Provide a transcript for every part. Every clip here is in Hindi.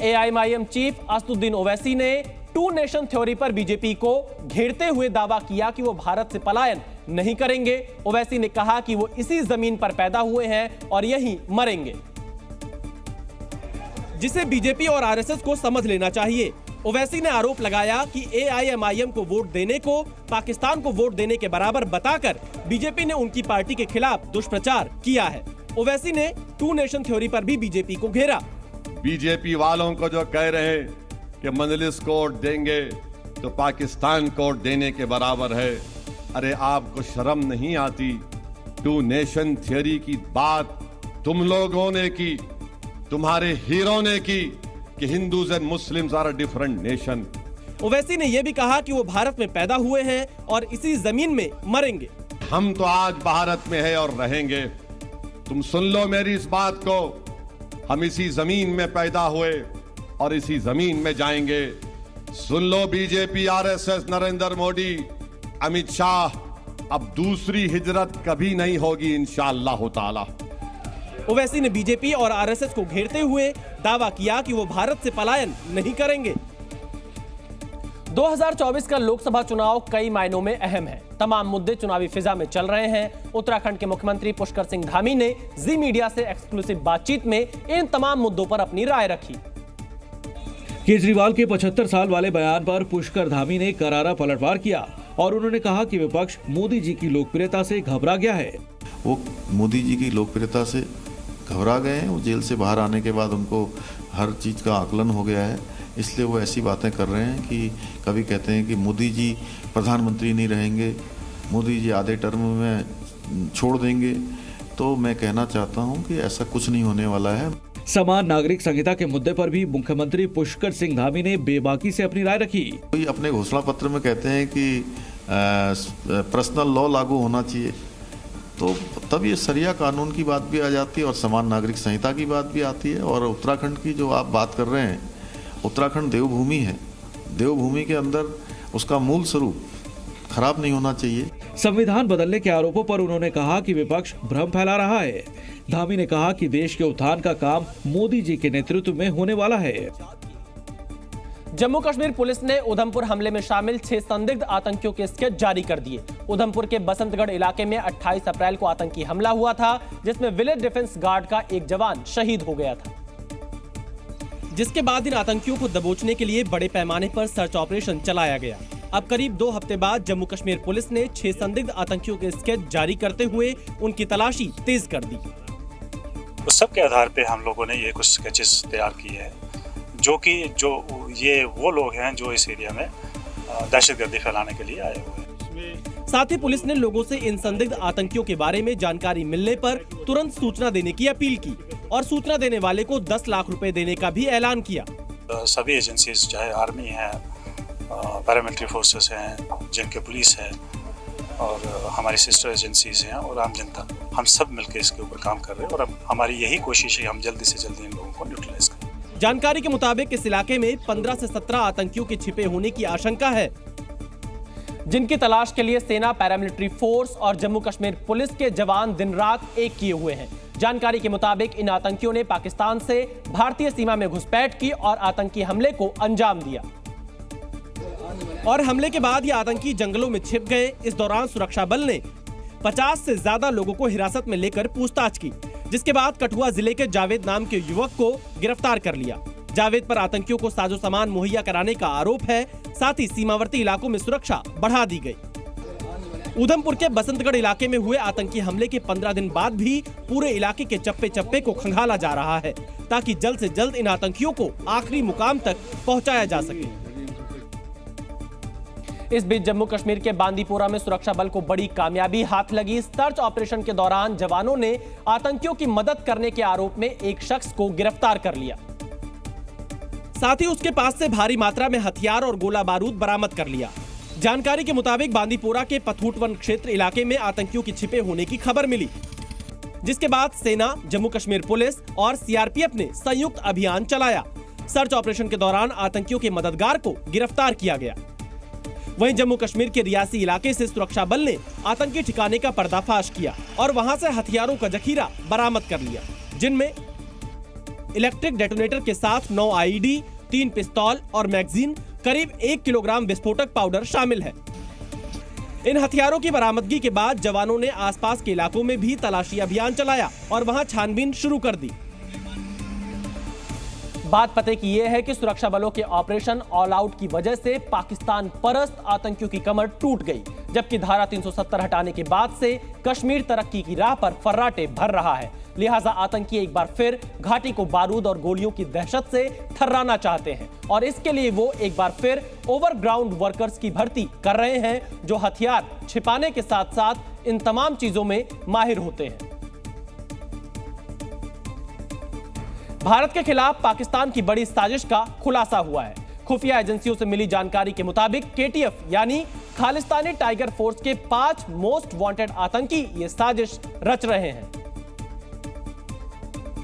एआईएमआईएम चीफ असदुद्दीन ओवैसी ने टू नेशन थ्योरी पर बीजेपी को घेरते हुए दावा किया कि वो भारत से पलायन नहीं करेंगे। ओवैसी ने कहा कि वो इसी जमीन पर पैदा हुए हैं और यहीं मरेंगे, जिसे बीजेपी और आरएसएस को समझ लेना चाहिए। ओवैसी ने आरोप लगाया कि एआईएमआईएम को वोट देने को पाकिस्तान को वोट देने के बराबर बताकर बीजेपी ने उनकी पार्टी के खिलाफ दुष्प्रचार किया है। ओवैसी ने टू नेशन थ्योरी पर भी बीजेपी को घेरा। बीजेपी वालों को जो कह रहे हैं कि मजलिस कोर्ट देंगे तो पाकिस्तान कोर्ट देने के बराबर है, अरे आपको शर्म नहीं आती? टू नेशन थ्योरी की बात तुम लोगों ने की, तुम्हारे हीरो ने की कि Hindus and Muslims are a different nation. Owaisi ने यह भी कहा कि वो भारत में पैदा हुए हैं और इसी जमीन में मरेंगे। हम तो आज भारत में है और रहेंगे। तुम सुन लो मेरी इस बात को, हम इसी जमीन में पैदा हुए और इसी जमीन में जाएंगे। सुन लो बीजेपी, आरएसएस, नरेंद्र मोदी, अमित शाह, अब दूसरी हिजरत कभी नहीं होगी इंशाअल्लाह ताला। ओवैसी ने बीजेपी और आरएसएस को घेरते हुए दावा किया कि वो भारत से पलायन नहीं करेंगे। 2024 का लोकसभा चुनाव कई मायनों में अहम है। तमाम मुद्दे चुनावी फिजा में चल रहे हैं। उत्तराखंड के मुख्यमंत्री पुष्कर सिंह धामी ने जी मीडिया से एक्सक्लूसिव बातचीत में इन तमाम मुद्दों पर अपनी राय रखी। केजरीवाल के 75 साल वाले बयान पर पुष्कर धामी ने करारा पलटवार किया और उन्होंने कहा कि विपक्ष मोदी जी की लोकप्रियता से घबरा गया है। वो मोदी जी की लोकप्रियता से घबरा गए हैं। वो जेल से बाहर आने के बाद उनको हर चीज़ का आकलन हो गया है, इसलिए वो ऐसी बातें कर रहे हैं कि कभी कहते हैं कि मोदी जी प्रधानमंत्री नहीं रहेंगे, मोदी जी आधे टर्म में छोड़ देंगे। तो मैं कहना चाहता हूं कि ऐसा कुछ नहीं होने वाला है। समान नागरिक संहिता के मुद्दे पर भी मुख्यमंत्री पुष्कर सिंह धामी ने बेबाकी से अपनी राय रखी। कोई अपने घोषणा पत्र में कहते हैं कि पर्सनल लॉ लागू होना चाहिए, तो तब ये शरिया कानून की बात भी आ जाती है और समान नागरिक संहिता की बात भी आती है। और उत्तराखंड की जो आप बात कर रहे हैं, उत्तराखंड देवभूमि है। देवभूमि के अंदर उसका मूल स्वरूप खराब नहीं होना चाहिए। संविधान बदलने के आरोपों पर उन्होंने कहा कि विपक्ष भ्रम फैला रहा है। धामी ने कहा कि देश के उत्थान का काम मोदी जी के नेतृत्व में होने वाला है। जम्मू कश्मीर पुलिस ने उधमपुर हमले में शामिल 6 संदिग्ध आतंकियों के स्केच जारी कर दिए। उधमपुर के बसंतगढ़ इलाके में 28 अप्रैल को आतंकी हमला हुआ था, जिसमें विलेज डिफेंस गार्ड का एक जवान शहीद हो गया था। जिसके बाद इन आतंकियों को दबोचने के लिए बड़े पैमाने पर सर्च ऑपरेशन चलाया गया। अब करीब 2 हफ्ते बाद जम्मू कश्मीर पुलिस ने 6 संदिग्ध आतंकियों के स्केच जारी करते हुए उनकी तलाशी तेज कर दी। उस सब के आधार पे हम लोगों ने ये कुछ स्केचेस तैयार किए हैं, जो ये वो लोग हैं जो इस एरिया में दहशतगर्दी फैलाने के लिए आए हुए हैं। साथ ही पुलिस ने लोगों से इन संदिग्ध आतंकियों के बारे में जानकारी मिलने पर तुरंत सूचना देने की अपील की और सूचना देने वाले को 10 लाख रुपए देने का भी ऐलान किया। सभी एजेंसीज, चाहे आर्मी है, पैरामिलिट्री फोर्सेस हैं, जिनके पुलिस है और हमारी सिस्टर एजेंसीज हैं और आम जनता, हम सब मिलकर इसके ऊपर काम कर रहे हैं और अब हमारी यही कोशिश है हम जल्दी से जल्दी इन लोगों को न्यूट्रलाइज करें। जानकारी के मुताबिक इस इलाके में 15 से 17 आतंकियों के छिपे होने की आशंका है, जिनकी तलाश के लिए सेना, पैरामिलिट्री फोर्स और जम्मू कश्मीर पुलिस के जवान दिन रात एक किए हुए हैं। जानकारी के मुताबिक इन आतंकियों ने पाकिस्तान से भारतीय सीमा में घुसपैठ की और आतंकी हमले को अंजाम दिया और हमले के बाद ये आतंकी जंगलों में छिप गए। इस दौरान सुरक्षा बल ने 50 से ज्यादा लोगों को हिरासत में लेकर पूछताछ की, जिसके बाद कठुआ जिले के जावेद नाम के युवक को गिरफ्तार कर लिया। जावेद पर आतंकियों को साजो सामान मुहैया कराने का आरोप है। साथ ही सीमावर्ती इलाकों में सुरक्षा बढ़ा दी गई। उधमपुर के बसंतगढ़ इलाके में हुए आतंकी हमले के 15 दिन बाद भी पूरे इलाके के चप्पे चप्पे को खंगाला जा रहा है, ताकि जल्द से जल्द इन आतंकियों को आखिरी मुकाम तक पहुंचाया जा सके। इस बीच जम्मू कश्मीर के बांदीपोरा में सुरक्षा बल को बड़ी कामयाबी हाथ लगी। सर्च ऑपरेशन के दौरान जवानों ने आतंकियों की मदद करने के आरोप में एक शख्स को गिरफ्तार कर लिया। साथ ही उसके पास से भारी मात्रा में हथियार और गोला बारूद बरामद कर लिया। जानकारी के मुताबिक बांदीपोरा के पथूटवन क्षेत्र इलाके में आतंकियों की छिपे होने की खबर मिली, जिसके बाद सेना, जम्मू कश्मीर पुलिस और सीआरपीएफ ने संयुक्त अभियान चलाया। सर्च ऑपरेशन के दौरान आतंकियों के मददगार को गिरफ्तार किया गया। वहीं जम्मू कश्मीर के रियासी इलाके से सुरक्षा बल ने आतंकी ठिकाने का पर्दाफाश किया और वहां से हथियारों का जखीरा बरामद कर लिया, जिनमें इलेक्ट्रिक डेटोनेटर के साथ 9 आईईडी, 3 पिस्तौल और मैगजीन, करीब 1 किलोग्राम विस्फोटक पाउडर शामिल है। इन हथियारों की बरामदगी के बाद जवानों ने आसपास के इलाकों में भी तलाशी अभियान चलाया और वहां छानबीन शुरू कर दी। बात पते की यह है कि सुरक्षा बलों के ऑपरेशन ऑल आउट की वजह से पाकिस्तान परस्त आतंकियों की कमर टूट गई, जबकि धारा 370 हटाने के बाद से कश्मीर तरक्की की राह पर फर्राटे भर रहा है। लिहाजा आतंकी एक बार फिर घाटी को बारूद और गोलियों की दहशत से थर्राना चाहते हैं और इसके लिए वो एक बार फिर ओवरग्राउंड वर्कर्स की भर्ती कर रहे हैं, जो हथियार छिपाने के साथ साथ इन तमाम चीजों में माहिर होते हैं। भारत के खिलाफ पाकिस्तान की बड़ी साजिश का खुलासा हुआ है। खुफिया एजेंसियों से मिली जानकारी के मुताबिक केटीएफ यानी खालिस्तानी टाइगर फोर्स के 5 मोस्ट वांटेड आतंकी ये साजिश रच रहे हैं,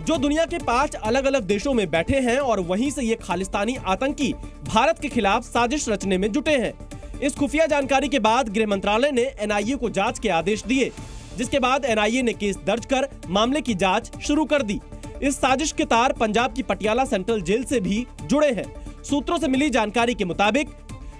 जो दुनिया के 5 अलग अलग देशों में बैठे हैं और वहीं से ये खालिस्तानी आतंकी भारत के खिलाफ साजिश रचने में जुटे हैं। इस खुफिया जानकारी के बाद गृह मंत्रालय ने एनआईए को जांच के आदेश दिए, जिसके बाद एनआईए ने केस दर्ज कर मामले की जांच शुरू कर दी। इस साजिश के तार पंजाब की पटियाला सेंट्रल जेल से भी जुड़े हैं। सूत्रों से मिली जानकारी के मुताबिक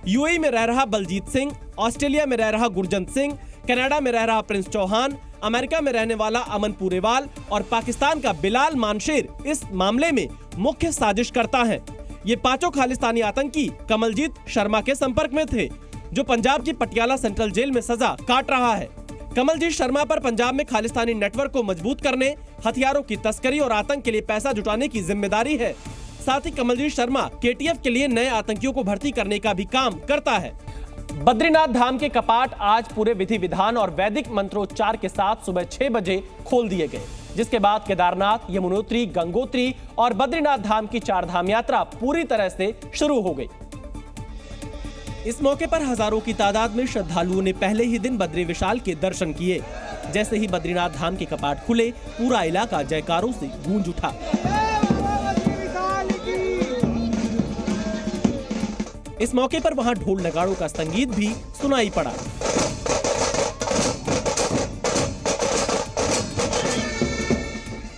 यूएई में रह रहा बलजीत सिंह, ऑस्ट्रेलिया में रह रहा गुरजंत सिंह, कनाडा में रह रहा प्रिंस चौहान, अमेरिका में रहने वाला अमन पूरेवाल और पाकिस्तान का बिलाल मानशेर इस मामले में मुख्य साजिशकर्ता हैं। ये पांचों खालिस्तानी आतंकी कमलजीत शर्मा के संपर्क में थे, जो पंजाब की पटियाला सेंट्रल जेल में सजा काट रहा है। कमलजीत शर्मा पर पंजाब में खालिस्तानी नेटवर्क को मजबूत करने, हथियारों की तस्करी और आतंक के लिए पैसा जुटाने की जिम्मेदारी है। साथ ही कमलजीत शर्मा केटीएफ के लिए नए आतंकियों को भर्ती करने का भी काम करता है। बद्रीनाथ धाम के कपाट आज पूरे विधि विधान और वैदिक मंत्रोच्चार के साथ सुबह 6 बजे खोल दिए गए, जिसके बाद केदारनाथ, यमुनोत्री, गंगोत्री और बद्रीनाथ धाम की 4 धाम यात्रा पूरी तरह से शुरू हो गई। इस मौके पर हजारों की तादाद में श्रद्धालुओं ने पहले ही दिन बद्री विशाल के दर्शन किए। जैसे ही बद्रीनाथ धाम के कपाट खुले, पूरा इलाका जयकारों से गूंज उठा। इस मौके पर वहां ढोल नगाड़ों का संगीत भी सुनाई पड़ा।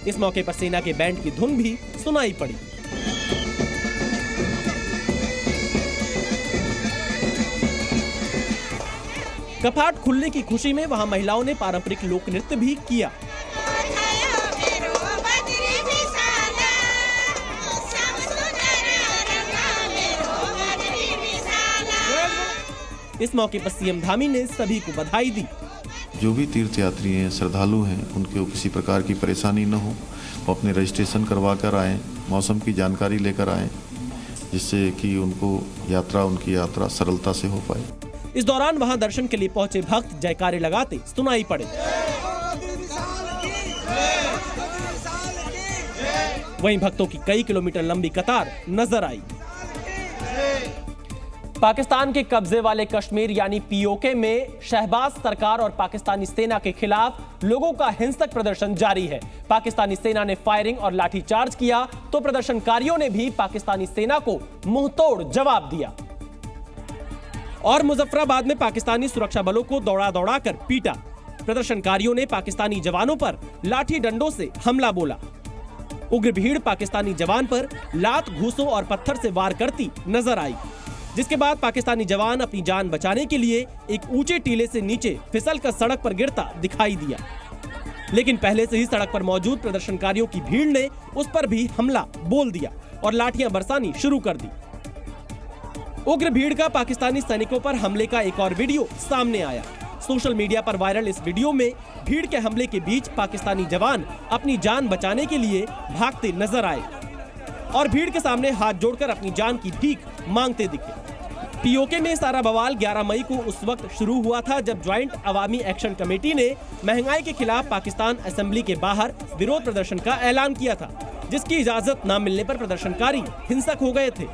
इस मौके पर सेना के बैंड की धुन भी सुनाई पड़ी। कपाट खुलने की खुशी में वहां महिलाओं ने पारंपरिक लोक नृत्य भी किया। इस मौके पर सीएम धामी ने सभी को बधाई दी। जो भी तीर्थयात्री हैं, श्रद्धालु हैं, उनको किसी प्रकार की परेशानी न हो, वो अपने रजिस्ट्रेशन करवा कर आएँ, मौसम की जानकारी लेकर आएँ, जिससे कि उनकी यात्रा सरलता से हो पाए। इस दौरान वहां दर्शन के लिए पहुंचे भक्त जयकारे लगाते सुनाई पड़े। वहीं भक्तों की कई किलोमीटर लंबी कतार नजर आई। पाकिस्तान के कब्जे वाले कश्मीर यानी पीओके में शहबाज सरकार और पाकिस्तानी सेना के खिलाफ लोगों का हिंसक प्रदर्शन जारी है। पाकिस्तानी सेना ने फायरिंग और लाठीचार्ज किया तो प्रदर्शनकारियों ने भी पाकिस्तानी सेना को मुंहतोड़ जवाब दिया और मुजफ्फराबाद में पाकिस्तानी सुरक्षा बलों को दौड़ा कर पीटा। प्रदर्शनकारियों ने पाकिस्तानी जवानों पर लाठी डंडों से हमला बोला। उग्र भीड़ पाकिस्तानी जवान पर लात, घूंसों और पत्थर से वार करती नजर आई, जिसके बाद पाकिस्तानी जवान अपनी जान बचाने के लिए एक ऊंचे टीले से नीचे फिसलकर सड़क पर गिरता दिखाई दिया। लेकिन पहले से ही सड़क पर मौजूद प्रदर्शनकारियों की भीड़ ने उस पर भी हमला बोल दिया और लाठियां बरसानी शुरू कर दी। उग्र भीड़ का पाकिस्तानी सैनिकों पर हमले का एक और वीडियो सामने आया। सोशल मीडिया पर वायरल इस वीडियो में भीड़ के हमले के बीच पाकिस्तानी जवान अपनी जान बचाने के लिए भागते नजर आए और भीड़ के सामने हाथ जोड़कर अपनी जान की भीख मांगते दिखे। पीओके में सारा बवाल 11 मई को उस वक्त शुरू हुआ था जब ज्वाइंट अवामी एक्शन कमेटी ने महंगाई के खिलाफ पाकिस्तान असेंबली के बाहर विरोध प्रदर्शन का ऐलान किया था, जिसकी इजाजत न मिलने पर प्रदर्शनकारी हिंसक हो गए थे।